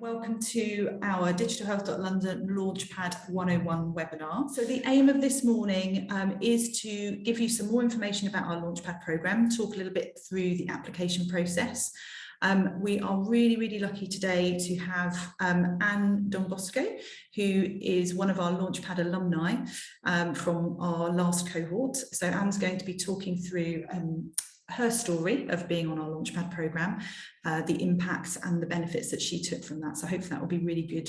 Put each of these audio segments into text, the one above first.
welcome to our DigitalHealth.London Launchpad 101 webinar. So the aim of this morning is to give you some more information about our Launchpad programme, talk a little bit through the application process. We are really lucky today to have Anne Don Bosco, who is one of our Launchpad alumni from our last cohort. So Anne's going to be talking through her story of being on our Launchpad programme, the impacts and the benefits that she took from that. So hopefully that will be really good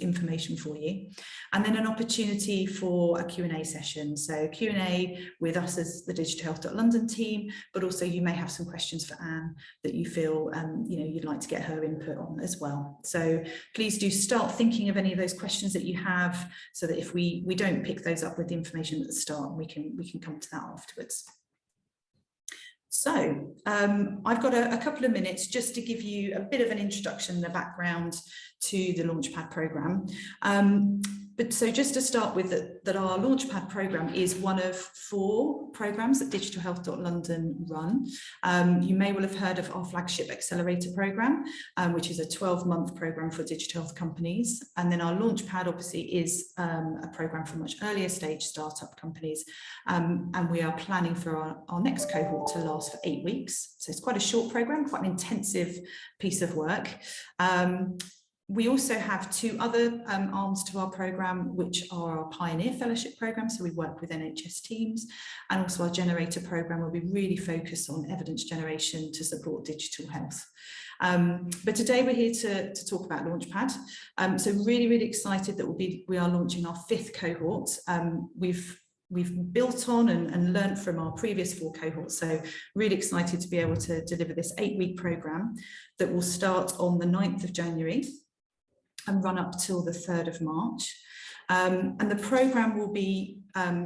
information for you. And then an opportunity for a Q&A session. So Q&A with us as the DigitalHealth.London team, but also you may have some questions for Anne that you feel you'd like to get her input on as well. So please do start thinking of any of those questions that you have, so that if we don't pick those up with the information at the start, we can come to that afterwards. So I've got a couple of minutes just to give you a bit of an introduction, the background to the Launchpad programme. But so just to start with, that our Launchpad programme is one of 4 programmes that DigitalHealth.London run. You may well have heard of our flagship accelerator programme, which is a 12-month programme for digital health companies. And then our Launchpad obviously is a programme for much earlier stage startup companies. And we are planning for our next cohort to last for 8 weeks. So it's quite a short programme, quite an intensive piece of work. We also have 2 other arms to our programme, which are our Pioneer Fellowship programme, so we work with NHS teams, and also our Generator programme, where we really focus on evidence generation to support digital health. But today we're here to talk about Launchpad. So really excited that we are launching our 5th cohort. We've built on and learned from our previous 4 cohorts, so really excited to be able to deliver this 8-week programme that will start on the 9th of January and run up till the 3rd of March. And the programme will be,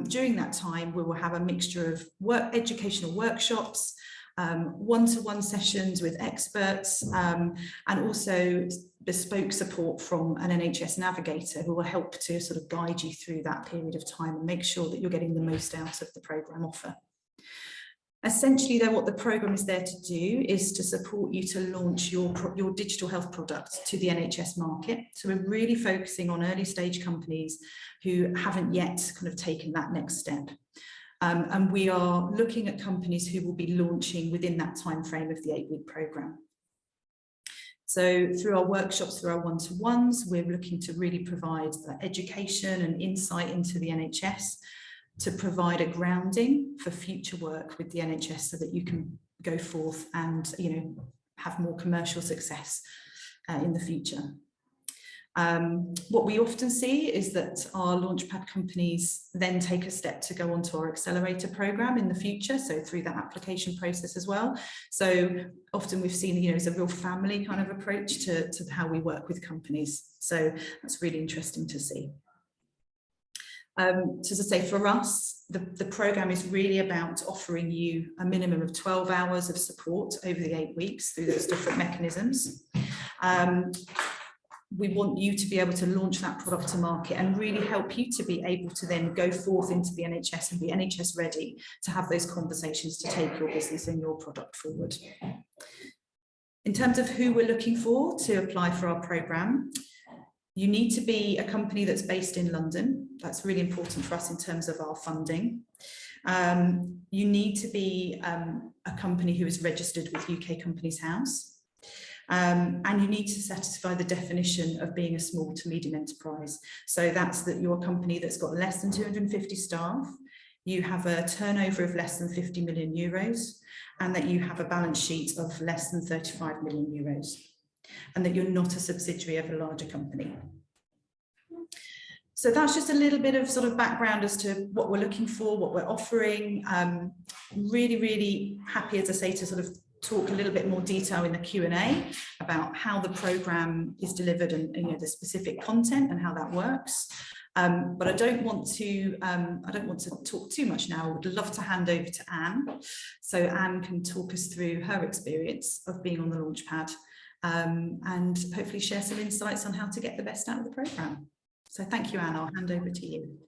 during that time, we will have a mixture of educational workshops, one-to-one sessions with experts, and also bespoke support from an NHS navigator who will help to sort of guide you through that period of time and make sure that you're getting the most out of the programme offer. Essentially, though, what the programme is there to do is to support you to launch your digital health product to the NHS market. So we're really focusing on early stage companies who haven't yet kind of taken that next step. And we are looking at companies who will be launching within that time frame of the 8-week programme. So through our workshops, through our one-to-ones, we're looking to really provide education and insight into the NHS, to provide a grounding for future work with the NHS, so that you can go forth and have more commercial success in the future. What we often see is that our Launchpad companies then take a step to go onto our accelerator programme in the future, so through that application process as well. So often we've seen it's a real family kind of approach to how we work with companies. So that's really interesting to see. So as I say, for us, the programme is really about offering you a minimum of 12 hours of support over the 8 weeks through those different mechanisms. We want you to be able to launch that product to market and really help you to be able to then go forth into the NHS and be NHS ready to have those conversations to take your business and your product forward. In terms of who we're looking for to apply for our programme, you need to be a company that's based in London. That's really important for us in terms of our funding. You need to be a company who is registered with UK Companies House. And you need to satisfy the definition of being a small to medium enterprise. So that's that you're a company that's got less than 250 staff, you have a turnover of less than 50 million euros, and that you have a balance sheet of less than 35 million euros. And that you're not a subsidiary of a larger company. So that's just a little bit of sort of background as to what we're looking for, what we're offering. Really happy, as I say, to sort of talk a little bit more detail in the Q&A about how the programme is delivered and the specific content and how that works. But I don't want to talk too much now. I would love to hand over to Anne, so Anne can talk us through her experience of being on the Launchpad. And hopefully share some insights on how to get the best out of the programme. So thank you, Anne. I'll hand over to you.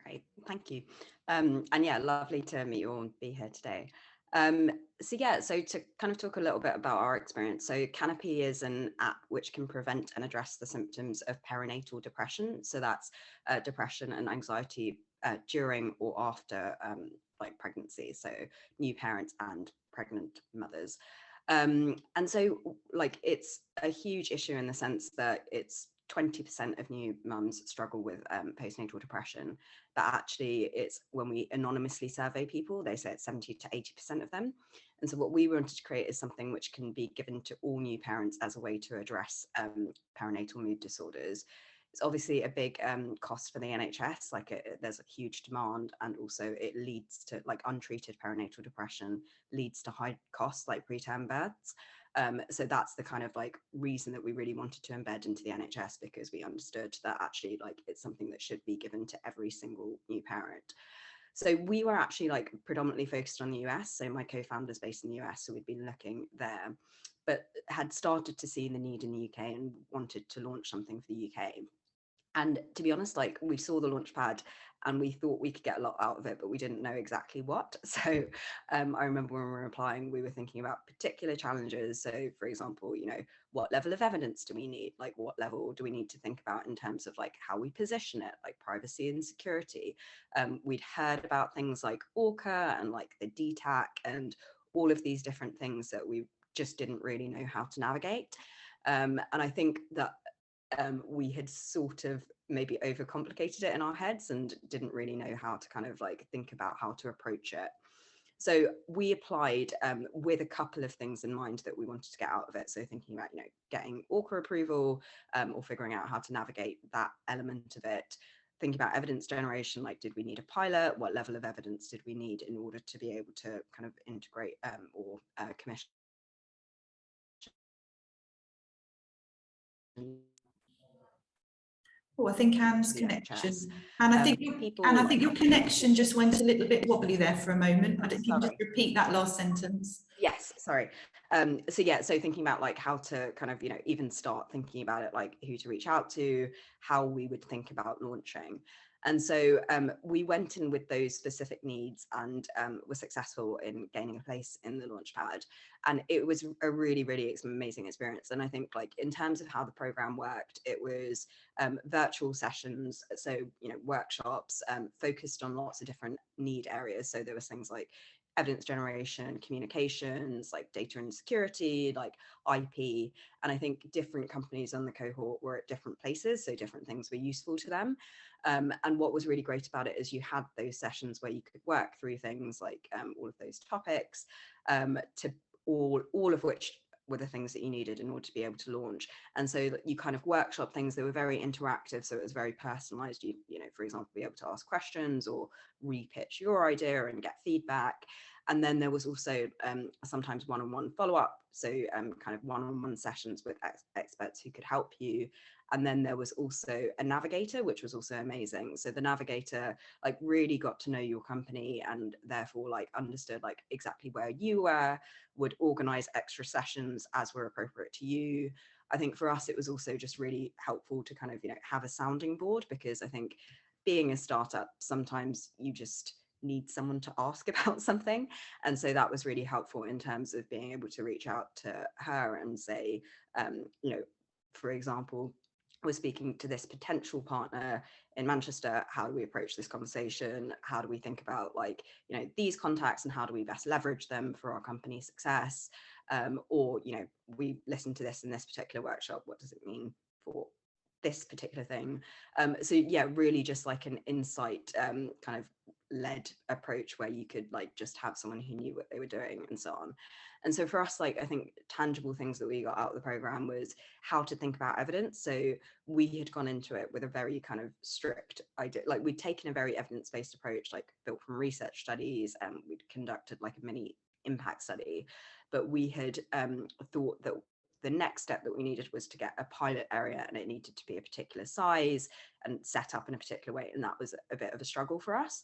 Great, thank you. And yeah, lovely to meet you all and be here today. So to kind of talk a little bit about our experience. So Canopy is an app which can prevent and address the symptoms of perinatal depression. So that's depression and anxiety during or after like pregnancy. So new parents and pregnant mothers. And so like it's a huge issue in the sense that it's 20% of new mums struggle with postnatal depression, but actually it's when we anonymously survey people, they say it's 70 to 80% of them. And so what we wanted to create is something which can be given to all new parents as a way to address perinatal mood disorders. It's obviously a big cost for the NHS, there's a huge demand, and also it leads to like untreated perinatal depression leads to high costs like preterm births. So that's the kind of like reason that we really wanted to embed into the NHS, because we understood that actually like it's something that should be given to every single new parent. So we were actually like predominantly focused on the US. So my co-founder's based in the US, so we'd been looking there, but had started to see the need in the UK and wanted to launch something for the UK. And to be honest, like we saw the Launchpad and we thought we could get a lot out of it, but we didn't know exactly what. So I remember when we were applying, we were thinking about particular challenges. So for example, you know, what level of evidence do we need? Like what level do we need to think about in terms of like how we position it, like privacy and security? We'd heard about things like Orca and like the DTAC and all of these different things that we just didn't really know how to navigate. And I think that we had sort of maybe overcomplicated it in our heads and didn't really know how to kind of like think about how to approach it. So we applied with a couple of things in mind that we wanted to get out of it. So thinking about, you know, getting Orca approval or figuring out how to navigate that element of it. Thinking about evidence generation, like did we need a pilot? What level of evidence did we need in order to be able to kind of integrate or commission? Oh, I think Anne's connection, and I think your connection just went a little bit wobbly there for a moment. I don't think you can just repeat that last sentence. Yes, sorry. So thinking about like how to kind of, you know, even start thinking about it, like who to reach out to, how we would think about launching. And so we went in with those specific needs and were successful in gaining a place in the Launchpad. And it was a really, really amazing experience. And I think like in terms of how the program worked, it was virtual sessions. So, you know, workshops focused on lots of different need areas. So there was things like evidence generation, communications, like data and security, like IP. And I think different companies on the cohort were at different places, so different things were useful to them. And what was really great about it is you had those sessions where you could work through things like all of those topics, to all of which were the things that you needed in order to be able to launch. And so you kind of workshop things that were very interactive, so it was very personalized. You know, for example, be able to ask questions or re-pitch your idea and get feedback. And then there was also sometimes one-on-one follow-up, so kind of one-on-one sessions with experts who could help you. And then there was also a navigator, which was also amazing. So the navigator like really got to know your company and therefore like understood like exactly where you were, would organize extra sessions as were appropriate to you. I think for us, it was also just really helpful to kind of, you know, have a sounding board, because I think being a startup, sometimes you just need someone to ask about something. And so that was really helpful in terms of being able to reach out to her and say, you know, for example, we're speaking to this potential partner in Manchester. How do we approach this conversation? How do we think about like, you know, these contacts and how do we best leverage them for our company success? Or, you know, we listened to this in this particular workshop. What does it mean for this particular thing? So yeah, really just like an insight kind of led approach where you could like just have someone who knew what they were doing and so on. And so for us, like I think tangible things that we got out of the program was how to think about evidence. So we had gone into it with a very kind of strict idea, like we'd taken a very evidence-based approach, like built from research studies, and we'd conducted like a mini impact study, but we had thought that the next step that we needed was to get a pilot area, and it needed to be a particular size and set up in a particular way. And that was a bit of a struggle for us.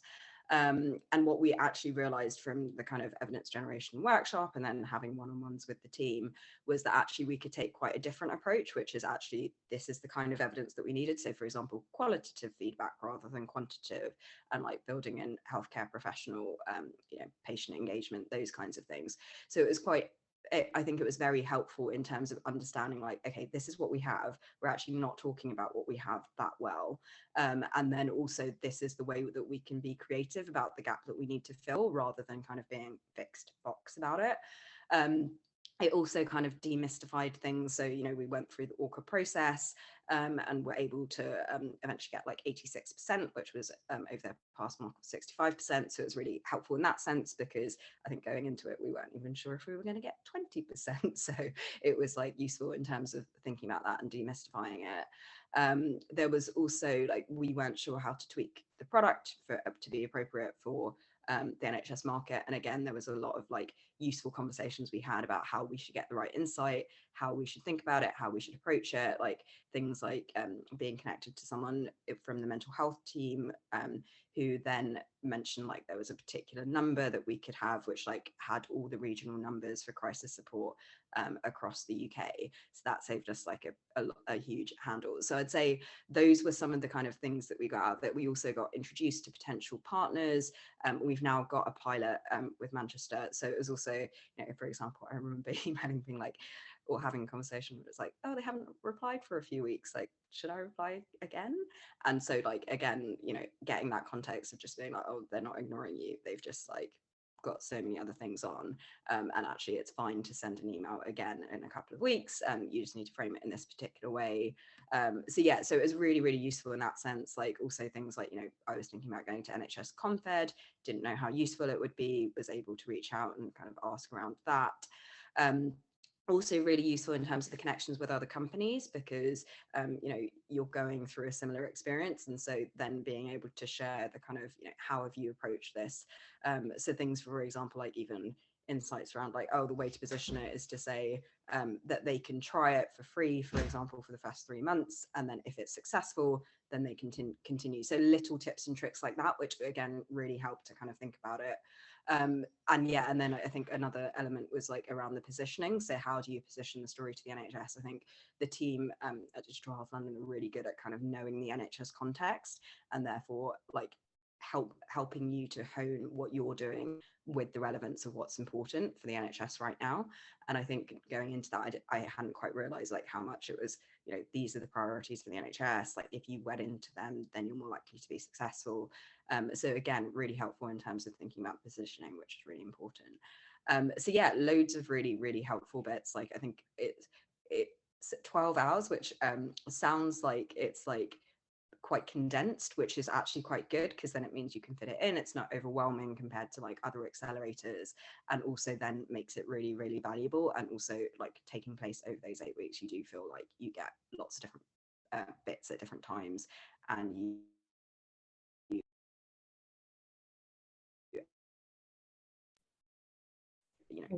And what we actually realized from the kind of evidence generation workshop and then having one-on-ones with the team was that actually we could take quite a different approach, which is actually, this is the kind of evidence that we needed. So for example, qualitative feedback rather than quantitative, and like building in healthcare professional, patient engagement, those kinds of things. So it was quite, I think it was very helpful in terms of understanding like, okay, this is what we have. We're actually not talking about what we have that well. And then also this is the way that we can be creative about the gap that we need to fill rather than kind of being fixed box about it. It also kind of demystified things. So, we went through the ORCA process and were able to eventually get like 86%, which was over their past mark of 65%. So it was really helpful in that sense, because I think going into it, we weren't even sure if we were going to get 20%. So it was like useful in terms of thinking about that and demystifying it. There was also like, we weren't sure how to tweak the product to be appropriate for the NHS market. And again, there was a lot of like useful conversations we had about how we should get the right insight, how we should think about it, how we should approach it, like things like being connected to someone from the mental health team who then mentioned like there was a particular number that we could have, which like had all the regional numbers for crisis support across the UK. So that saved us like a huge handle. So I'd say those were some of the kind of things that we got out. That we also got introduced to potential partners. We've now got a pilot with Manchester. So it was also, for example, I remember emailing being like, or having a conversation where it's like, oh, they haven't replied for a few weeks, like, should I reply again? And so like, again, getting that context of just being like, oh, they're not ignoring you, they've just like got so many other things on, and actually it's fine to send an email again in a couple of weeks, you just need to frame it in this particular way. So it was really, really useful in that sense. Like also things like, I was thinking about going to NHS Confed, didn't know how useful it would be, was able to reach out and kind of ask around that. Also really useful in terms of the connections with other companies, because you're going through a similar experience, and so then being able to share the kind of how have you approached this. So things, for example, like even insights around like, oh, the way to position it is to say that they can try it for free, for example, for the first 3 months, and then if it's successful, then they continue. So little tips and tricks like that, which again really help to kind of think about it. And then I think another element was like around the positioning. So how do you position the story to the NHS? I think the team at DigitalHealth.London are really good at kind of knowing the NHS context, and therefore like helping you to hone what you're doing with the relevance of what's important for the NHS right now. And I think going into that, I hadn't quite realized like how much it was, these are the priorities for the NHS. Like if you wed into them, then you're more likely to be successful. So again, really helpful in terms of thinking about positioning, which is really important. Loads of really, really helpful bits. Like I think it's 12 hours, which sounds like it's like quite condensed, which is actually quite good, because then it means you can fit it in. It's not overwhelming compared to like other accelerators, and also then makes it really, really valuable. And also like taking place over those 8 weeks, you do feel like you get lots of different bits at different times, and you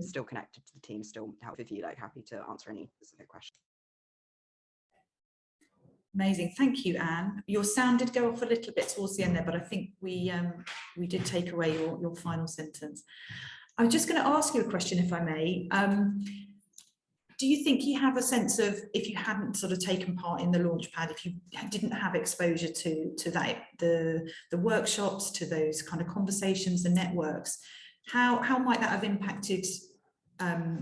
still connected to the team, still help if you like, happy to answer any specific questions. Amazing, thank you, Anne. Your sound did go off a little bit towards the end there, but I think we did take away your final sentence. I'm just going to ask you a question, if I may. Do you think you have a sense of, if you hadn't sort of taken part in the Launchpad, if you didn't have exposure to that, the workshops, to those kind of conversations and networks, how might that have impacted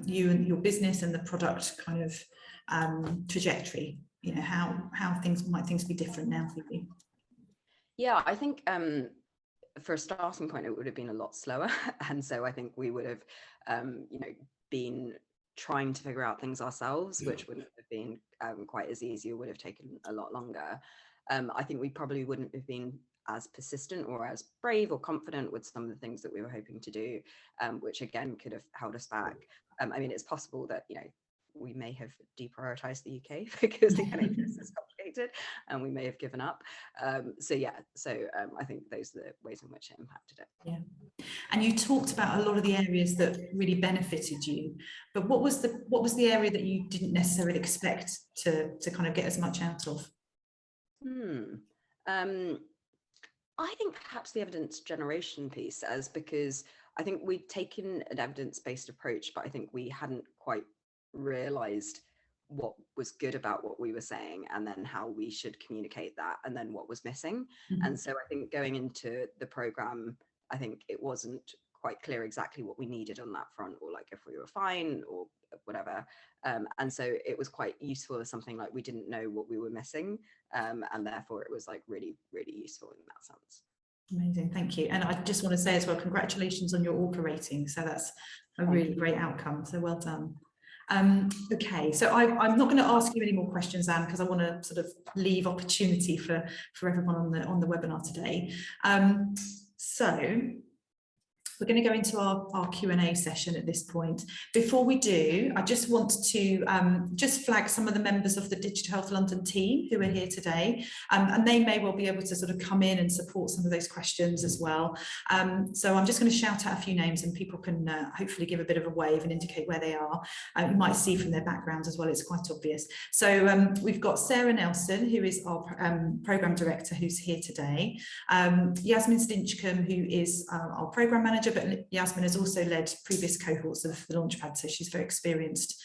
you and your business and the product kind of trajectory? How things be different now for you? Yeah, I think for a starting point, it would have been a lot slower. And so I think we would have, been trying to figure out things ourselves, which wouldn't have been quite as easy, or would have taken a lot longer. I think we probably wouldn't have been as persistent or as brave or confident with some of the things that we were hoping to do, which again could have held us back. I mean, it's possible that, we may have deprioritized the UK because the NHS is complicated, and we may have given up. I think those are the ways in which it impacted it. Yeah, and you talked about a lot of the areas that really benefited you, but what was the area that you didn't necessarily expect to kind of get as much out of? I think perhaps the evidence generation piece, as because I think we'd taken an evidence-based approach, but I think we hadn't quite realized what was good about what we were saying, and then how we should communicate that, and then what was missing. And so I think going into the program, I think it wasn't quite clear exactly what we needed on that front, or like if we were fine or whatever. And so it was quite useful as something like we didn't know what we were missing, and therefore it was like really, really useful in that sense. Amazing, thank you. And I just want to say as well, congratulations on your Orca rating. So that's a really great outcome. So well done. Okay, so I'm not going to ask you any more questions, Anne, because I want to sort of leave opportunity for everyone on the webinar today. So we're going to go into our Q&A session at this point. Before we do, I just want to just flag some of the members of the Digital Health London team who are here today, and they may well be able to sort of come in and support some of those questions as well. So I'm just going to shout out a few names, and people can hopefully give a bit of a wave and indicate where they are. You might see from their backgrounds as well, it's quite obvious. So we've got Sarah Nelson, who is our Programme Director, who's here today. Yasmin Stinchcombe, who is our Programme Manager, but Yasmin has also led previous cohorts of the Launchpad, so she's very experienced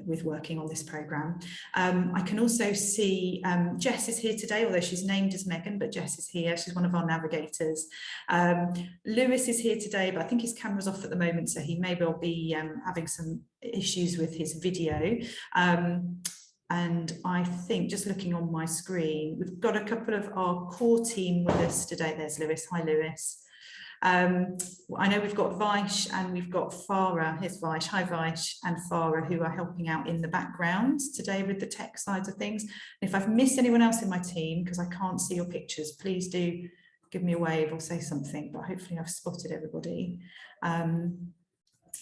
with working on this programme. I can also see Jess is here today, although she's named as Megan, but Jess is here. She's one of our navigators. Lewis is here today, but I think his camera's off at the moment, so he may well be having some issues with his video. And I think, just looking on my screen, we've got a couple of our core team with us today. There's Lewis. Hi, Lewis. I know we've got Vaish and we've got Farah. Here's Vaish. Hi, Vaish and Farah, who are helping out in the background today with the tech side of things. And if I've missed anyone else in my team, because I can't see your pictures, please do give me a wave or say something, but hopefully I've spotted everybody.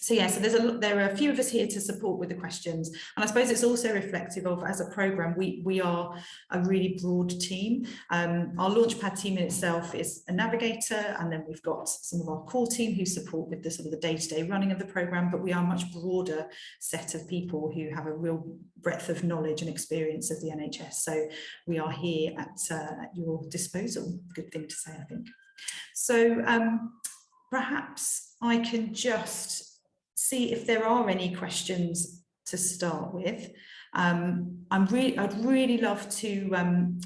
So yeah, so there are a few of us here to support with the questions, and I suppose it's also reflective of, as a programme, we are a really broad team. Our Launchpad team in itself is a navigator, and then we've got some of our core team who support with the sort of the day-to-day running of the programme, but we are a much broader set of people who have a real breadth of knowledge and experience of the NHS. So we are here at your disposal. Good thing to say, I think. So perhaps I can just see if there are any questions to start with. I'd really love to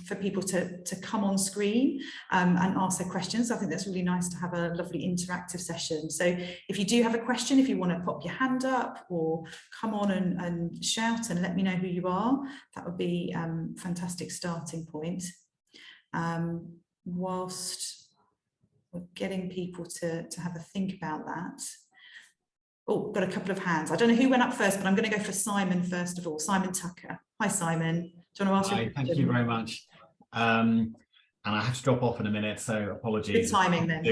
for people to come on screen and ask their questions. I think that's really nice to have a lovely interactive session. So if you do have a question, if you want to pop your hand up or come on and shout and let me know who you are, that would be a fantastic starting point. Whilst we're getting people to have a think about that. Oh, got a couple of hands. I don't know who went up first, but I'm going to go for Simon first of all. Simon Tucker. Hi, Simon. Do you want to ask your question? Thank you very much. And I have to drop off in a minute, so apologies. Good timing then.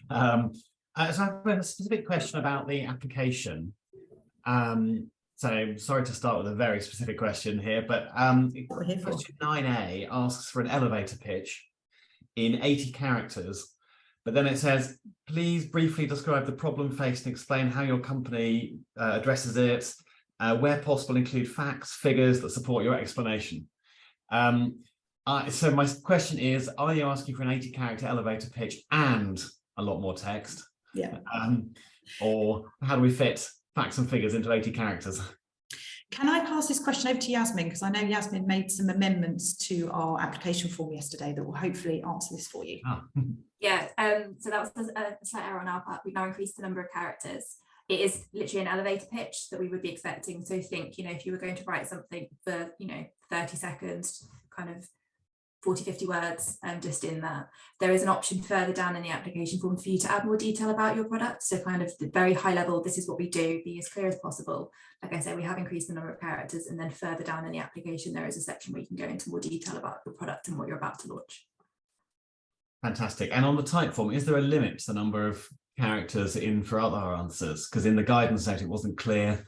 So I have a specific question about the application. So sorry to start with a very specific question here, but question 9A asks for an elevator pitch in 80 characters. But then it says, please briefly describe the problem faced and explain how your company addresses it, where possible include facts, figures that support your explanation. So my question is, are you asking for an 80-character elevator pitch and a lot more text? Yeah. Or how do we fit facts and figures into 80 characters? Can I pass this question over to Yasmin? Because I know Yasmin made some amendments to our application form yesterday that will hopefully answer this for you. Oh. Yeah, so that was a slight error on our part. We've now increased the number of characters. It is literally an elevator pitch that we would be expecting. So think, if you were going to write something for, 30 seconds, kind of 40, 50 words, just in that. There is an option further down in the application form for you to add more detail about your product. So kind of the very high level, this is what we do, be as clear as possible. Like I said, we have increased the number of characters, and then further down in the application, there is a section where you can go into more detail about your product and what you're about to launch. Fantastic. And on the type form, is there a limit to the number of characters in for other answers? Because in the guidance note, it wasn't clear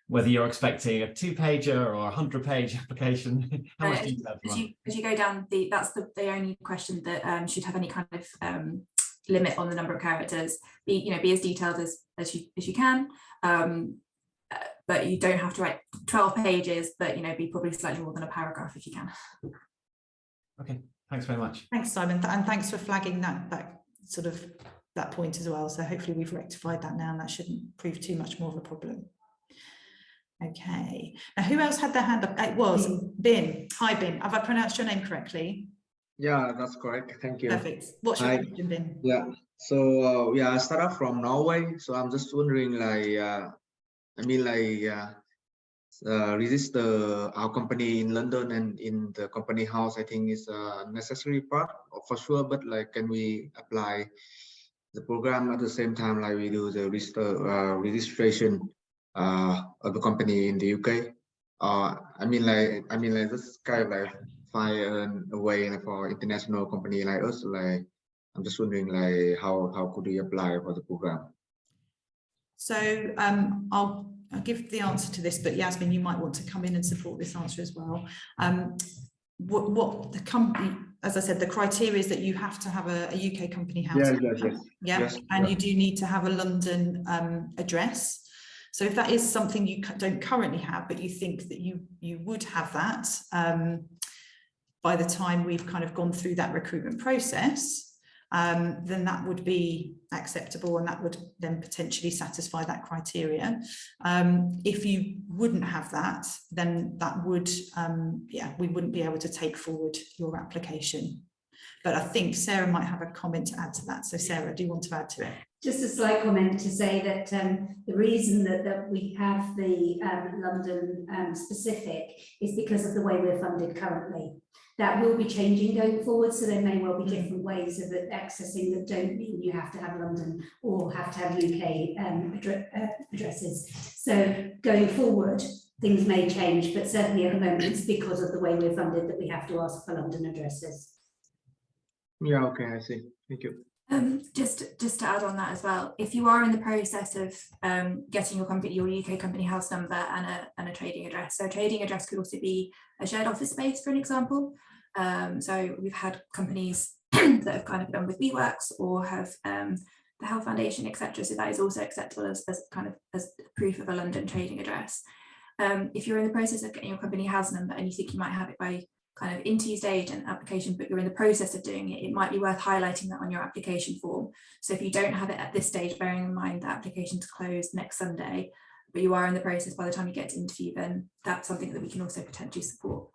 whether you're expecting a 2-pager or a 100-page application. How much detail? As you go down, that's the only question that should have any kind of limit on the number of characters. Be as detailed as you can, but you don't have to write 12 pages. But be probably slightly more than a paragraph if you can. Okay, Thanks very much. Thanks, Simon, and thanks for flagging that sort of that point as well. So hopefully we've rectified that now, and that shouldn't prove too much more of a problem. Okay. Now, who else had their hand up? It was Bin. Hi, Bin. Have I pronounced your name correctly? Yeah, that's correct. Thank you. Perfect. What's your question, Bin? Yeah. So yeah, I start off from Norway. So I'm just wondering, like, register our company in London and in the company house. I think is a necessary part for sure. But like, can we apply the program at the same time, like we do the registration of the company in the UK? This kind of like find a way for international company like us. Like, I'm just wondering, like, how could we apply for the program? So I'll give the answer to this, but Yasmin, you might want to come in and support this answer as well. What the company, as I said, the criteria is that you have to have a UK company house. Yes, and you do need to have a London address. So if that is something you don't currently have, but you think that you would have that by the time we've kind of gone through that recruitment process, then that would be acceptable, and that would then potentially satisfy that criteria. If you wouldn't have that, then that would, we wouldn't be able to take forward your application. But I think Sarah might have a comment to add to that. So Sarah, do you want to add to it? Just a slight comment to say that the reason that we have the London specific is because of the way we're funded currently. That will be changing going forward, so there may well be different ways of accessing that don't mean you have to have London or have to have UK addresses. So going forward, things may change, but certainly at the moment it's because of the way we're funded that we have to ask for London addresses. Yeah, okay, I see. Thank you. Just to add on that as well, if you are in the process of getting your UK company house number and a trading address, so a trading address could also be a shared office space, for an example. So we've had companies that have kind of done with WeWorks or have the Health Foundation, etc. So that is also acceptable as proof of a London trading address. If you're in the process of getting your company house number and you think you might have it by kind of interview stage and application, but you're in the process of doing it, it might be worth highlighting that on your application form. So if you don't have it at this stage, bearing in mind the application's closed next Sunday, but you are in the process by the time you get to interview, then that's something that we can also potentially support.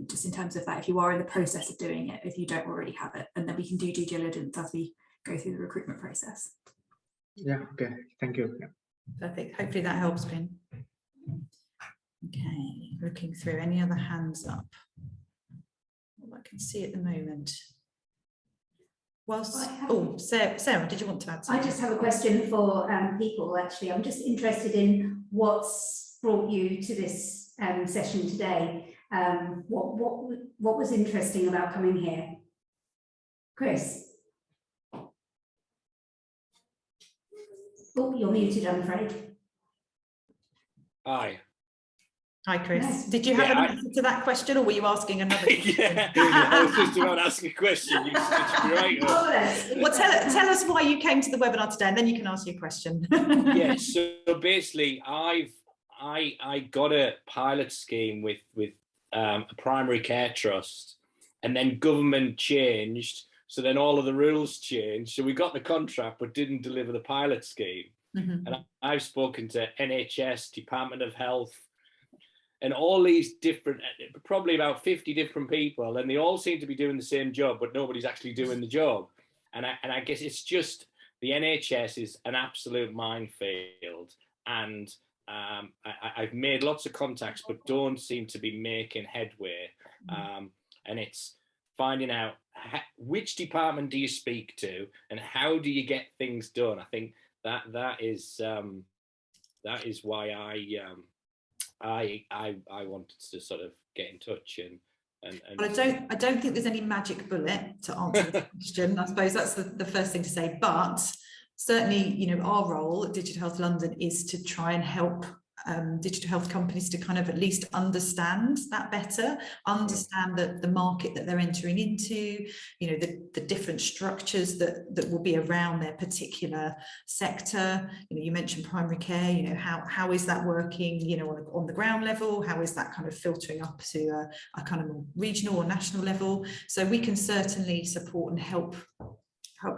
Just in terms of that, if you are in the process of doing it, if you don't already have it, and then we can do due diligence as we go through the recruitment process. Yeah, okay, thank you. Yeah. Perfect. Hopefully that helps, Pin. Okay, looking through any other hands up. Well, I can see at the moment. Whilst, Sarah, did you want to add something? I just have a question for people, actually. I'm just interested in what's brought you to this session today. What was interesting about coming here? Chris? Oh, you're muted, I'm afraid. Hi. Hi, Chris. Did you have an answer to that question, or were you asking another question? Yeah, I was just about to ask a question. You right up. Well, tell us why you came to the webinar today, and then you can ask your question. Yes, so basically, I got a pilot scheme with a primary care trust, and then government changed, so then all of the rules changed. So we got the contract, but didn't deliver the pilot scheme. Mm-hmm. And I've spoken to NHS, Department of Health, and all these different, probably about 50 different people, and they all seem to be doing the same job, but nobody's actually doing the job. And I guess it's just the NHS is an absolute minefield, and I've made lots of contacts, but don't seem to be making headway. And it's finding out which department do you speak to, and how do you get things done. I think that is why I wanted to sort of get in touch and well, I don't think there's any magic bullet to answer the question. I suppose that's the first thing to say, but certainly, you know, our role at Digital Health London is to try and help digital health companies to kind of at least understand that better, understand the market that they're entering into, you know, the different structures that will be around their particular sector. You know, you mentioned primary care, you know, how is that working, you know, on the ground level? How is that kind of filtering up to a kind of regional or national level? So we can certainly support and help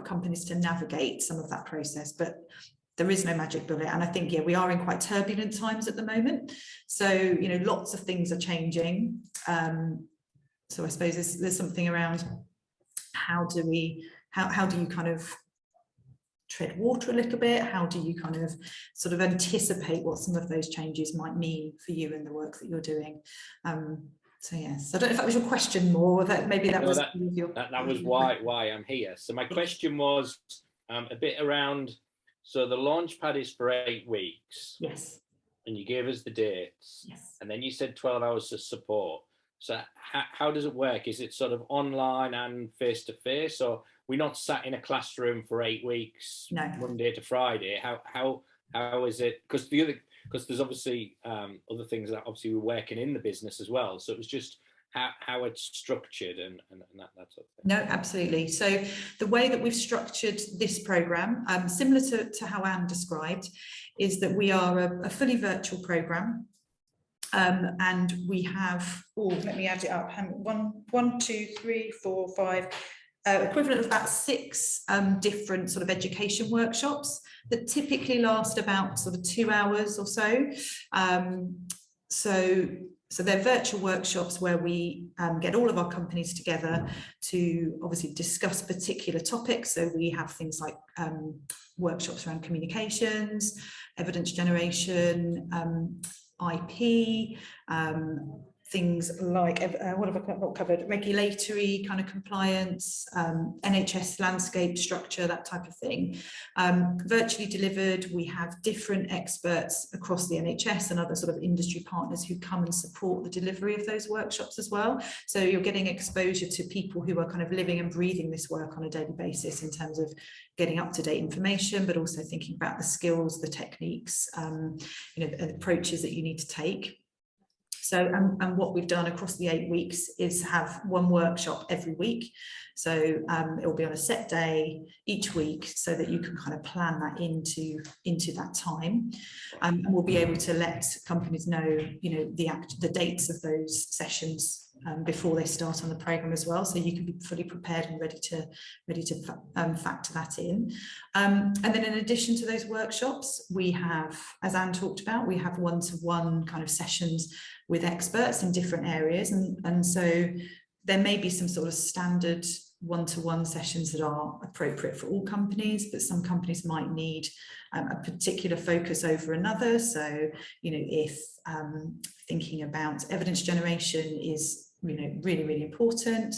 companies to navigate some of that process, but there is no magic bullet. And I think, yeah, we are in quite turbulent times at the moment. So, you know, lots of things are changing. So I suppose there's something around how do you kind of tread water a little bit? How do you kind of sort of anticipate what some of those changes might mean for you in the work that you're doing? So yes, I don't know if that was your question more, that maybe that was your... that was why I'm here. So my question was a bit around, so the Launchpad is for 8 weeks. Yes. And you gave us the dates. Yes. And then you said 12 hours of support. So how does it work? Is it sort of online and face-to-face, or we're not sat in a classroom for 8 weeks, no, Monday to Friday? How is it? Because there's obviously other things that obviously we're working in the business as well. So it was just how it's structured and that sort of thing. No, absolutely. So the way that we've structured this programme, similar to how Anne described, is that we are a fully virtual programme. And we have, let me add it up, 1, 2, 3, 4, 5, equivalent of about 6 different sort of education workshops that typically last about sort of 2 hours or so. So they're virtual workshops where we get all of our companies together to obviously discuss particular topics. So we have things like workshops around communications, evidence generation, IP, things like what have I not covered? Regulatory kind of compliance, NHS landscape structure, that type of thing. Virtually delivered, we have different experts across the NHS and other sort of industry partners who come and support the delivery of those workshops as well. So you're getting exposure to people who are kind of living and breathing this work on a daily basis in terms of getting up-to-date information, but also thinking about the skills, the techniques, you know, the approaches that you need to take. So, and what we've done across the 8 weeks is have one workshop every week. So it will be on a set day each week so that you can kind of plan that into that time. And we'll be able to let companies know, you know, the dates of those sessions before they start on the programme as well. So you can be fully prepared and ready to factor that in. And then in addition to those workshops, we have, as Anne talked about, we have one-to-one kind of sessions with experts in different areas. And so there may be some sort of standard one-to-one sessions that are appropriate for all companies, but some companies might need a particular focus over another. So, you know, if thinking about evidence generation is, you know, really, really important,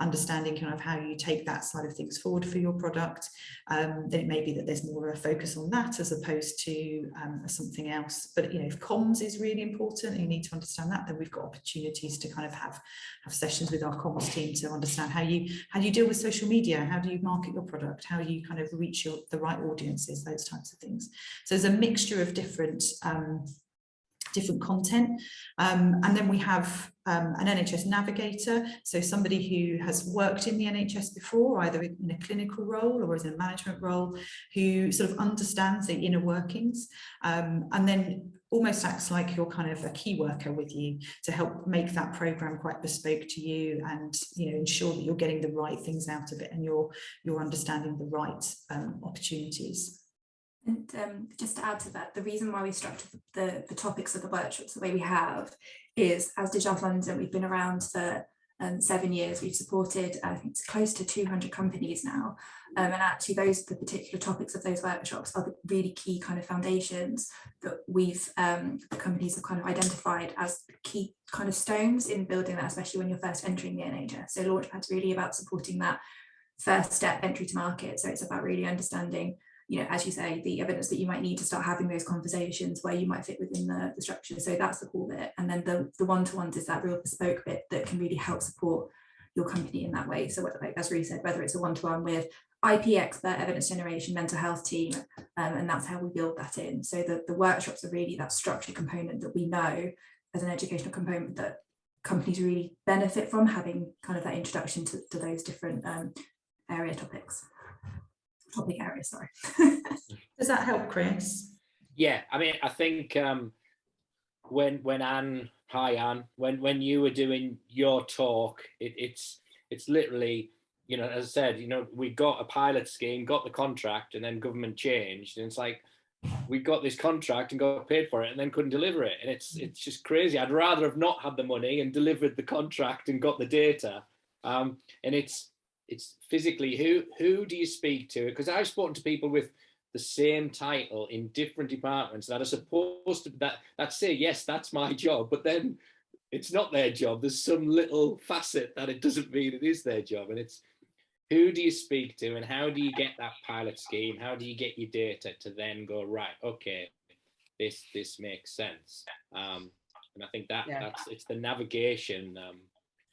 understanding kind of how you take that side of things forward for your product, then it may be that there's more of a focus on that as opposed to something else. But, you know, if comms is really important and you need to understand that, then we've got opportunities to kind of have sessions with our comms team to understand how you deal with social media, how do you market your product, how you kind of reach the right audiences, those types of things. So there's a mixture of different content, and then we have an NHS navigator, so somebody who has worked in the NHS before, either in a clinical role or as a management role, who sort of understands the inner workings, and then almost acts like you're kind of a key worker with you to help make that programme quite bespoke to you, and, you know, ensure that you're getting the right things out of it and you're understanding the right opportunities. And just to add to that, the reason why we structured the topics of the workshops the way we have is, as DigitalHealth.London, we've been around for 7 years. We've supported, I think it's close to 200 companies now. And actually the particular topics of those workshops are the really key kind of foundations that the companies have kind of identified as key kind of stones in building that, especially when you're first entering the NHS. So Launchpad's really about supporting that first step entry to market. So it's about really understanding, you know, as you say, the evidence that you might need to start having those conversations where you might fit within the structure. So that's the core bit. And then the one-to-ones is that real bespoke bit that can really help support your company in that way. So like, as Rhys said, whether it's a one-to-one with IP expert, evidence generation, mental health team, and that's how we build that in. So the workshops are really that structured component that we know as an educational component that companies really benefit from, having kind of that introduction to those different topic areas, sorry. Does that help, Chris? Yeah, I mean, I think when Anne, hi Anne, when you were doing your talk, it's literally, you know, as I said, you know, we got a pilot scheme, got the contract, and then government changed, and it's like we got this contract and got paid for it, and then couldn't deliver it, and it's just crazy. I'd rather have not had the money and delivered the contract and got the data, and it's physically who do you speak to? Because I've spoken to people with the same title in different departments that are supposed to that say, yes, that's my job, but then it's not their job. There's some little facet that it doesn't mean it is their job. And it's who do you speak to, and how do you get that pilot scheme? How do you get your data to then go, right, okay, this makes sense. And I think it's the navigation.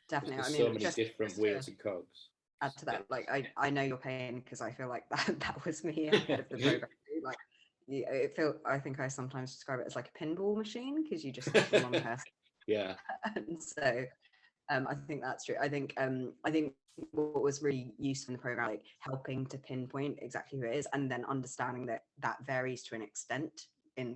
Definitely. There's I mean, so many different wheels and cogs. Add to that, like I know your pain, because I feel like that was me ahead of the program. Like, I think I sometimes describe it as like a pinball machine, because you just have one person. Yeah. And so I think that's true. I think what was really useful in the program, like helping to pinpoint exactly who it is, and then understanding that varies to an extent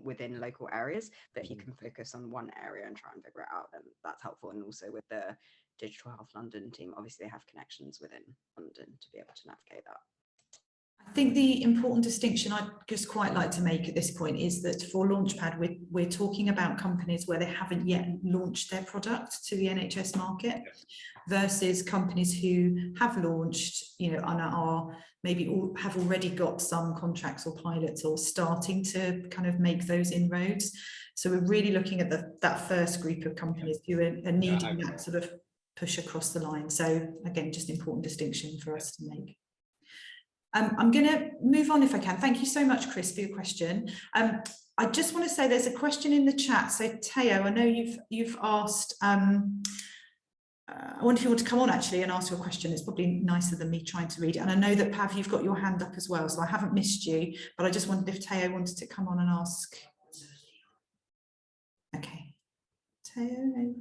within local areas, but if you can focus on one area and try and figure it out, then that's helpful. And also with the DigitalHealth.London team, obviously they have connections within London to be able to navigate that. I think the important distinction I'd just quite like to make at this point is that for Launchpad, we're talking about companies where they haven't yet launched their product to the NHS market, versus companies who have launched, you know, and are maybe have already got some contracts or pilots or starting to kind of make those inroads. So we're really looking at that first group of companies who are needing that sort of push across the line. So again, just an important distinction for us to make. I'm going to move on if I can. Thank you so much, Chris, for your question. I just want to say there's a question in the chat. So Teo, I know you've asked, I wonder if you want to come on actually and ask your question. It's probably nicer than me trying to read it. And I know that Pav, you've got your hand up as well, so I haven't missed you, but I just wondered if Teo wanted to come on and ask. Okay. Teo.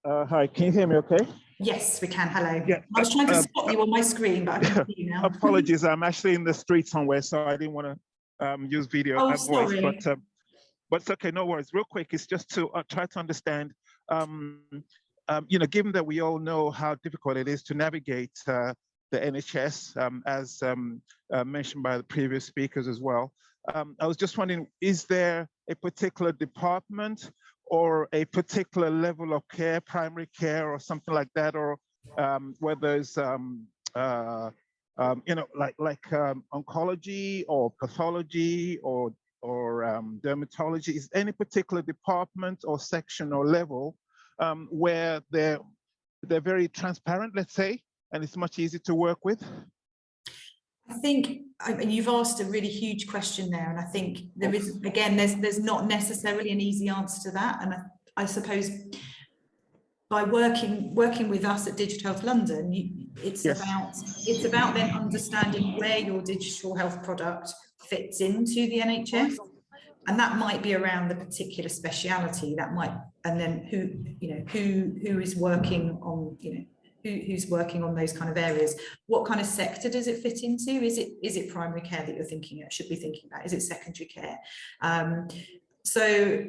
Hi, can you hear me okay? Yes, we can. Hello. Yeah, I was trying to spot you on my screen, but I can see you now. Apologies, I'm actually in the street somewhere, so I didn't want to use video and voice, but it's okay, no worries. Real quick, it's just to try to understand, you know, given that we all know how difficult it is to navigate the NHS, as mentioned by the previous speakers as well. I was just wondering, is there a particular department or a particular level of care, primary care or something like that, or where there's, you know, like oncology or pathology or dermatology? Is any particular department or section or level where they're very transparent, let's say, and it's much easier to work with? I think, I mean, you've asked a really huge question there, and I think there is, again, there's not necessarily an easy answer to that. And I suppose by working with us at DigitalHealth.London, it's about then understanding where your digital health product fits into the NHS, and that might be around the particular speciality. That might, and then who is working on, you know, who's working on those kind of areas. What kind of sector does it fit into? Is it primary care that you're thinking of, should be thinking about? Is it secondary care? So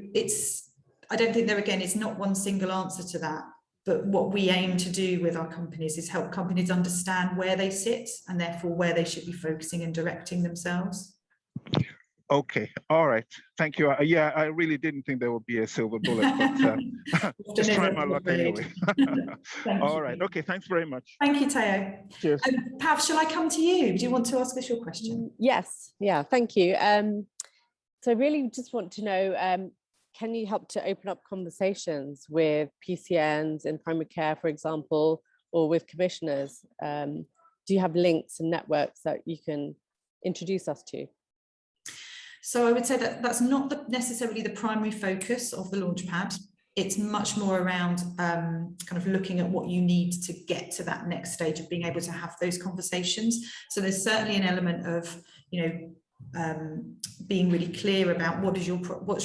I don't think there, again, it's not one single answer to that, but what we aim to do with our companies is help companies understand where they sit and therefore where they should be focusing and directing themselves. Okay, all right, thank you. Yeah, I really didn't think there would be a silver bullet, but just trying my luck anyway. All right, okay, thanks very much. Thank you, Teo. Cheers. Pav, shall I come to you? Do you want to ask us your question? Yes, yeah, thank you. So I really just want to know, can you help to open up conversations with PCNs in primary care, for example, or with commissioners? Do you have links and networks that you can introduce us to? So I would say that that's not necessarily the primary focus of the Launchpad. it's much more around kind of looking at what you need to get to that next stage of being able to have those conversations. So there's certainly an element of, you know, being really clear about what's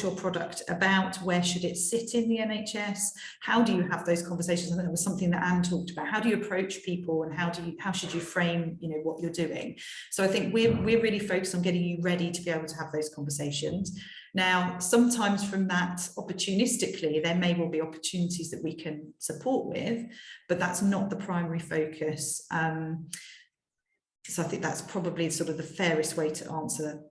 your product about, where should it sit in the NHS, how do you have those conversations. I think that was something that Anne talked about. How do you approach people, and how should you frame, you know, what you're doing? So I think we're really focused on getting you ready to be able to have those conversations. Now, sometimes from that, opportunistically, there may well be opportunities that we can support with, but that's not the primary focus. So I think that's probably sort of the fairest way to answer that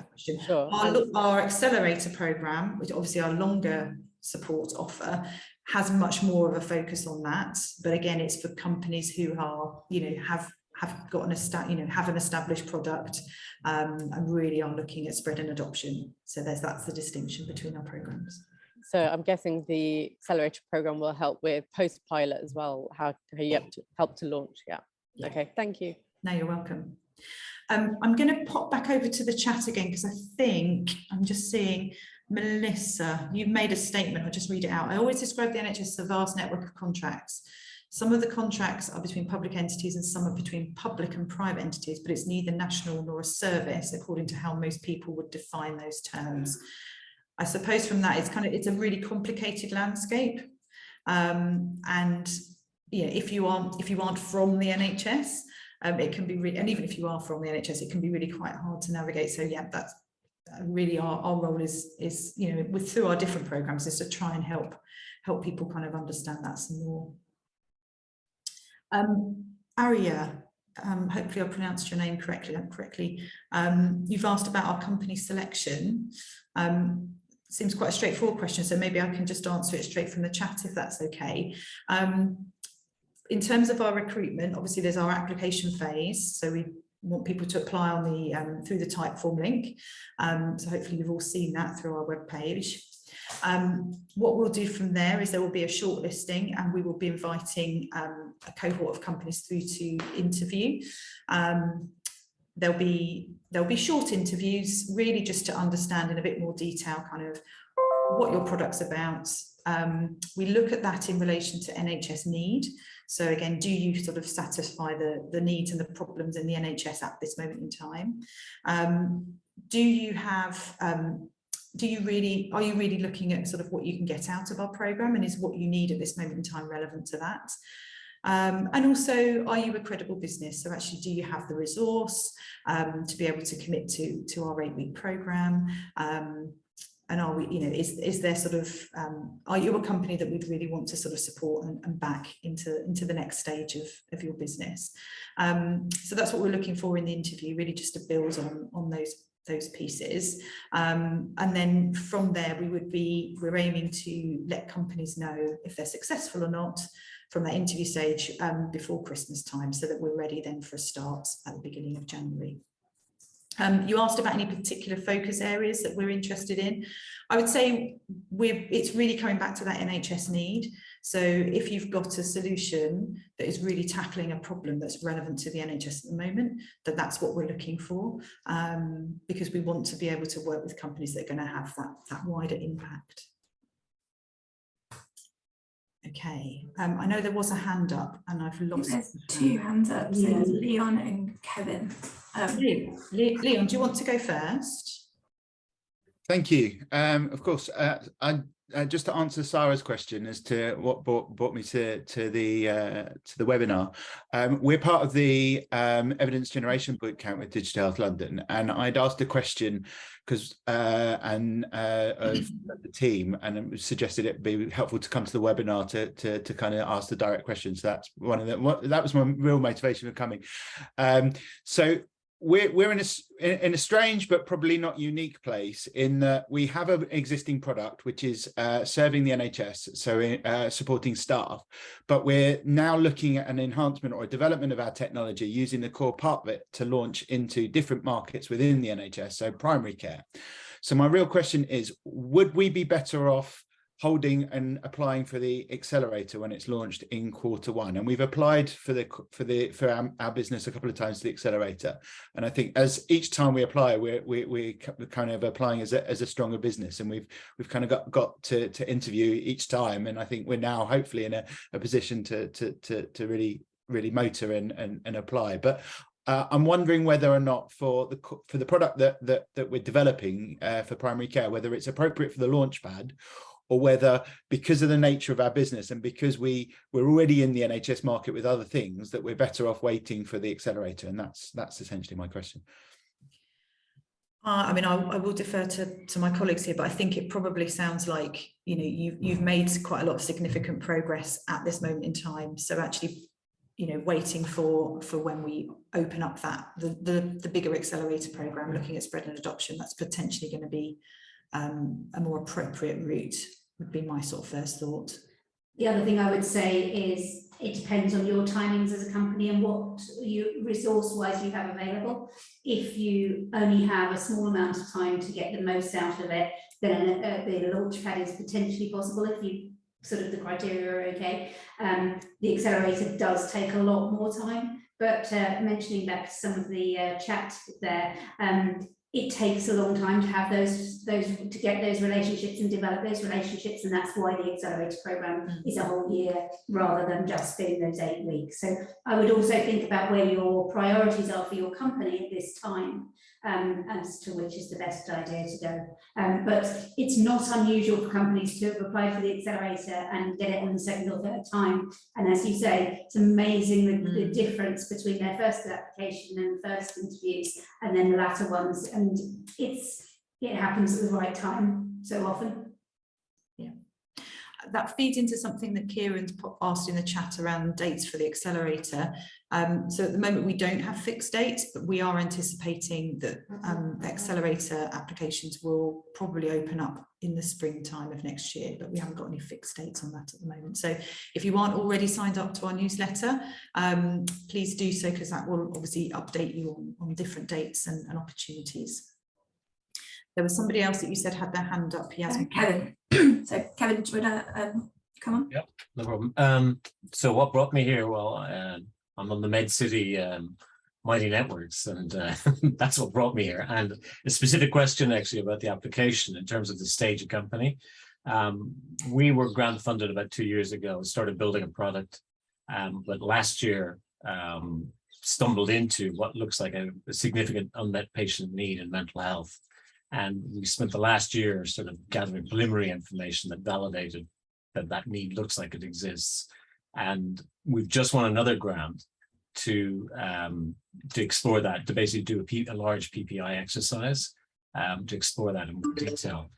question. Sure. Our accelerator program, which obviously our longer support offer, has much more of a focus on that. But again, it's for companies who are, you know, have got an established product, and really are looking at spread and adoption. So that's the distinction between our programs. So I'm guessing the accelerator program will help with post-pilot as well, how you help to launch. Yeah. Okay, thank you. No, you're welcome. I'm going to pop back over to the chat again, because I think I'm just seeing Melissa, you've made a statement. I'll just read it out. I always describe the NHS as a vast network of contracts. Some of the contracts are between public entities and some are between public and private entities, but it's neither national nor a service, according to how most people would define those terms. I suppose from that, it's a really complicated landscape. And yeah, if you aren't from the NHS, it can be really, and even if you are from the NHS, it can be really quite hard to navigate. So yeah, that's really our role is, you know, through our different programs, is to try and help people kind of understand that some more. Arya, hopefully I pronounced your name correctly. You've asked about our company selection. Seems quite a straightforward question, so maybe I can just answer it straight from the chat if that's okay. In terms of our recruitment, obviously there's our application phase, so we want people to apply on the through the Typeform link. So hopefully you've all seen that through our webpage. What we'll do from there is there will be a shortlisting, and we will be inviting a cohort of companies through to interview. There'll be short interviews, really just to understand in a bit more detail kind of what your product's about. We look at that in relation to NHS need. So again, do you sort of satisfy the needs and the problems in the NHS at this moment in time? Are you really looking at sort of what you can get out of our programme, and is what you need at this moment in time relevant to that? And also, are you a credible business? So actually, do you have the resource to be able to commit to our 8-week programme? And are we, you know, is there sort of, are you a company that we'd really want to sort of support and back into the next stage of your business? So that's what we're looking for in the interview, really just to build on those pieces. And then from there, we're aiming to let companies know if they're successful or not from that interview stage before Christmas time, so that we're ready then for a start at the beginning of January. You asked about any particular focus areas that we're interested in. I would say it's really coming back to that NHS need. So if you've got a solution that is really tackling a problem that's relevant to the NHS at the moment, that's what we're looking for, because we want to be able to work with companies that are going to have that wider impact. Okay, I know there was a hand up and I've lost. There's two hands up, so there's Leon and Kevin. Leon, do you want to go first? Thank you. Of course, just to answer Sarah's question as to what brought me to the webinar, we're part of the evidence generation bootcamp with DigitalHealth.London, and I'd asked a question because of the team, and it was suggested it'd be helpful to come to the webinar to kind of ask the direct questions. That's that was my real motivation for coming. So we're in a strange but probably not unique place in that we have an existing product which is serving the NHS, so supporting staff, but we're now looking at an enhancement or a development of our technology using the core part of it to launch into different markets within the NHS, so primary care. So my real question is, would we be better off holding and applying for the accelerator when it's launched in Q1, and we've applied for our business a couple of times to the accelerator. And I think as each time we apply, we're kind of applying as a stronger business, and we've kind of got to interview each time. And I think we're now hopefully in a position to really motor and apply. But I'm wondering whether or not for the product that we're developing for primary care, whether it's appropriate for the Launchpad, or whether, because of the nature of our business and because we're already in the NHS market with other things, that we're better off waiting for the accelerator. And that's essentially my question. I mean, I will defer to my colleagues here, but I think it probably sounds like, you know, you've made quite a lot of significant progress at this moment in time. So actually, you know, waiting for when we open up the bigger accelerator program, looking at spread and adoption, that's potentially going to be a more appropriate route, would be my sort of first thought. The other thing I would say is it depends on your timings as a company and what you resource-wise you have available. If you only have a small amount of time to get the most out of it, then the Launchpad is potentially possible if you sort of the criteria are okay. The accelerator does take a lot more time, but mentioning back to some of the chat there, it takes a long time to have those to get those relationships and develop those relationships, and that's why the accelerator program is a whole year rather than just being those 8 weeks. So I would also think about where your priorities are for your company at this time, as to which is the best idea to go. But it's not unusual for companies to apply for the accelerator and get it on the second or third time. And as you say, it's amazing the difference between their first application and first interviews and then the latter ones. And it happens at the right time so often. Yeah, that feeds into something that Kieran's asked in the chat around dates for the accelerator. So at the moment we don't have fixed dates, but we are anticipating that accelerator applications will probably open up in the springtime of next year, but we haven't got any fixed dates on that at the moment. So if you aren't already signed up to our newsletter, please do so, because that will obviously update you on different dates and opportunities. There was somebody else that you said had their hand up. He has Kevin. So Kevin, do you want to come on? Yep, no problem. So what brought me here? Well, I'm on the MedCity Mighty Networks, and that's what brought me here. And a specific question actually about the application in terms of the stage of company. We were grant funded about 2 years ago, started building a product, but last year stumbled into what looks like a significant unmet patient need in mental health. And we spent the last year sort of gathering preliminary information that validated that need looks like it exists. And we've just won another grant to explore that, to basically do a large PPI exercise to explore that in more detail.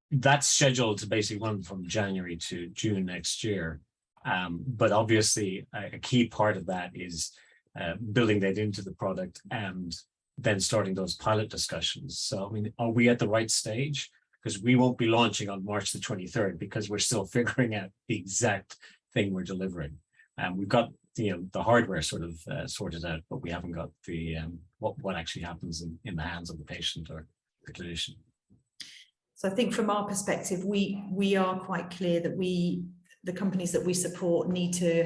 That's scheduled to basically run from January to June next year. But obviously a key part of that is building that into the product and then starting those pilot discussions. So, I mean, are we at the right stage? Because we won't be launching on March the 23rd because we're still figuring out the exact thing we're delivering. We've got the hardware sort of sorted out, but we haven't got the what actually happens in the hands of the patient or the clinician. So I think from our perspective, we are quite clear that the companies that we support need to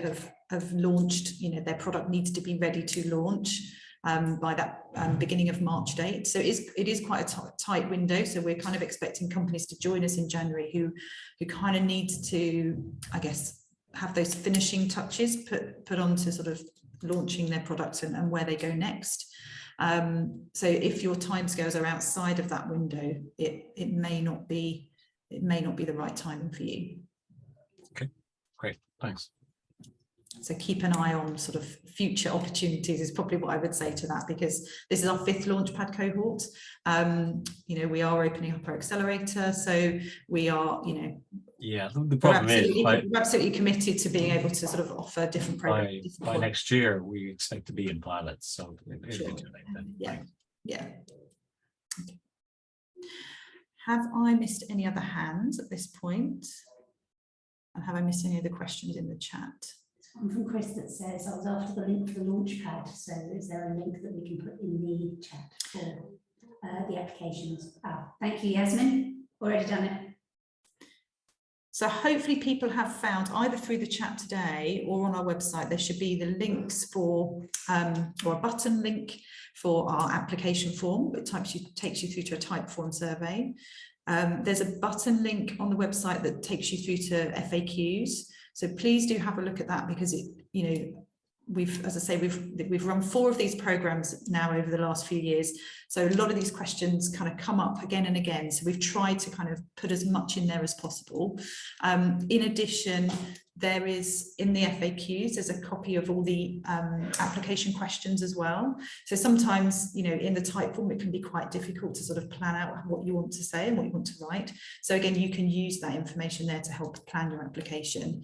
have launched, their product needs to be ready to launch by that beginning of March date. So it is quite a tight window. So we're kind of expecting companies to join us in January who kind of need to, I guess, have those finishing touches put on to sort of launching their products and where they go next. So if your timescales are outside of that window, it may not be the right timing for you. Okay, great, thanks. So keep an eye on sort of future opportunities is probably what I would say to that, because this is our 5th Launchpad cohort. We are opening up our accelerator, so we are, yeah, the problem we're absolutely committed to being able to sort of offer different programs. By next year, we expect to be in pilots. So sure. Yeah. Okay. Have I missed any other hands at this point? And have I missed any other questions in the chat? One from Chris that says, I was after the link for the Launchpad. So is there a link that we can put in the chat for the applications? Thank you, Yasmin. Already done it. So hopefully people have found either through the chat today or on our website, there should be the links for, or a button link for our application form. It takes you through to a type form survey. There's a button link on the website that takes you through to FAQs. So please do have a look at that, because it, you know, as I say, we've run 4 of these programs now over the last few years. So a lot of these questions kind of come up again and again. So we've tried to kind of put as much in there as possible. In addition, there is in the FAQs, there's a copy of all the application questions as well. So sometimes, you know, in the type form, it can be quite difficult to sort of plan out what you want to say and what you want to write. So again, you can use that information there to help plan your application.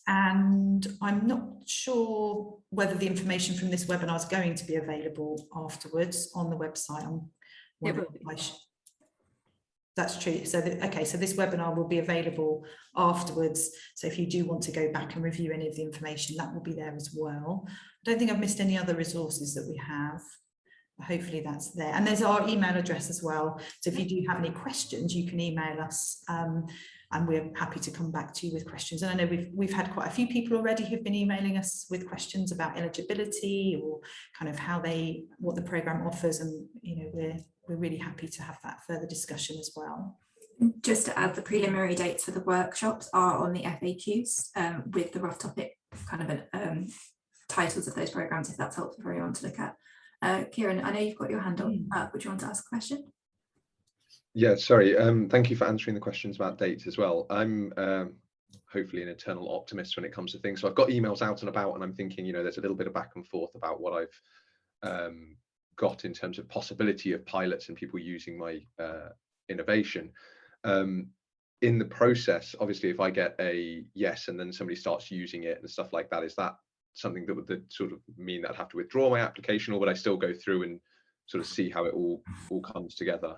And I'm not sure whether the information from this webinar is going to be available afterwards on the website. That's true. So, okay, so this webinar will be available afterwards. So if you do want to go back and review any of the information, that will be there as well. I don't think I've missed any other resources that we have. Hopefully that's there. And there's our email address as well. So if you do have any questions, you can email us. And we're happy to come back to you with questions. And I know we've had quite a few people already who've been emailing us with questions about eligibility or kind of what the programme offers, and you know, we're really happy to have that further discussion as well. Just to add, the preliminary dates for the workshops are on the FAQs with the rough topic kind of titles of those programmes, if that's helpful for anyone to look at. Kieran, I know you've got your hand up. Would you want to ask a question? Yeah, sorry. Thank you for answering the questions about dates as well. I'm hopefully an eternal optimist when it comes to things. So I've got emails out and about, and I'm thinking, you know, there's a little bit of back and forth about what I've got in terms of possibility of pilots and people using my innovation. In the process, obviously, if I get a yes and then somebody starts using it and stuff like that, is that something that would sort of mean that I'd have to withdraw my application, or would I still go through and sort of see how it all comes together?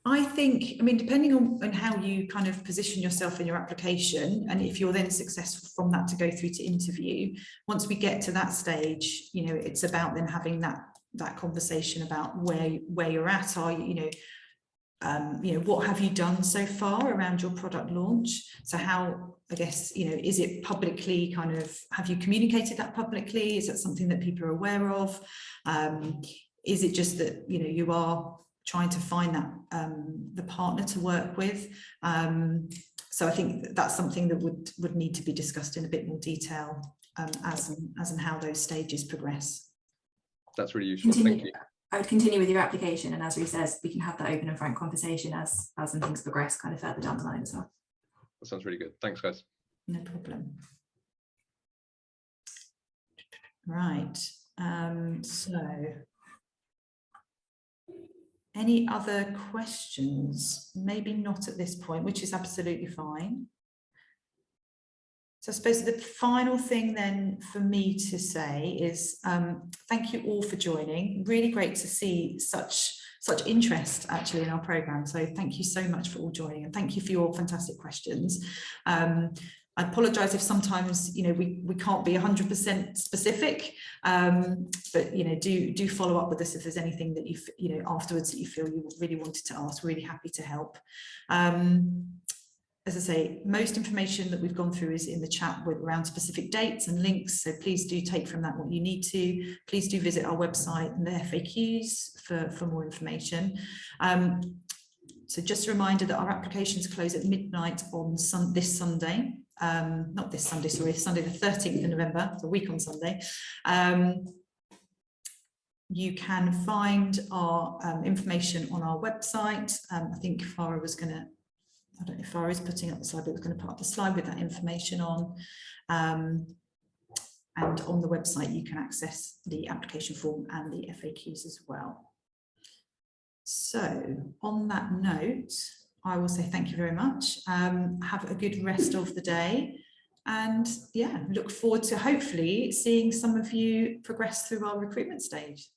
I think, I mean, depending on how you kind of position yourself in your application, and if you're then successful from that to go through to interview, once we get to that stage, you know, it's about then having that conversation about where you're at. Are you, you know, what have you done so far around your product launch? So how, I guess, you know, is it publicly kind of, have you communicated that publicly? Is that something that people are aware of? Is it just that, you know, you are trying to find that the partner to work with? So I think that's something that would need to be discussed in a bit more detail as and how those stages progress. That's really useful. Thank you. I would continue with your application, and as Rhys says, we can have that open and frank conversation as things progress kind of further down the line as well. That sounds really good. Thanks, guys. No problem. Right. So any other questions? Maybe not at this point, which is absolutely fine. So I suppose the final thing then for me to say is thank you all for joining. Really great to see such interest actually in our programme. So thank you so much for all joining, and thank you for your fantastic questions. I apologise if sometimes, you know, we can't be 100% specific, but, you know, do follow up with us if there's anything that you know, afterwards that you feel you really wanted to ask. Really happy to help. As I say, most information that we've gone through is in the chat around specific dates and links. So please do take from that what you need to. Please do visit our website and the FAQs for more information. So just a reminder that our applications close at midnight on this Sunday. Not this Sunday, sorry, Sunday the 13th of November, a week on Sunday. You can find our information on our website. I think Farah was going to, I don't know if Farah is putting up the slide, but we're going to put up the slide with that information on. And on the website, you can access the application form and the FAQs as well. So on that note, I will say thank you very much. Have a good rest of the day. And yeah, look forward to hopefully seeing some of you progress through our recruitment stage.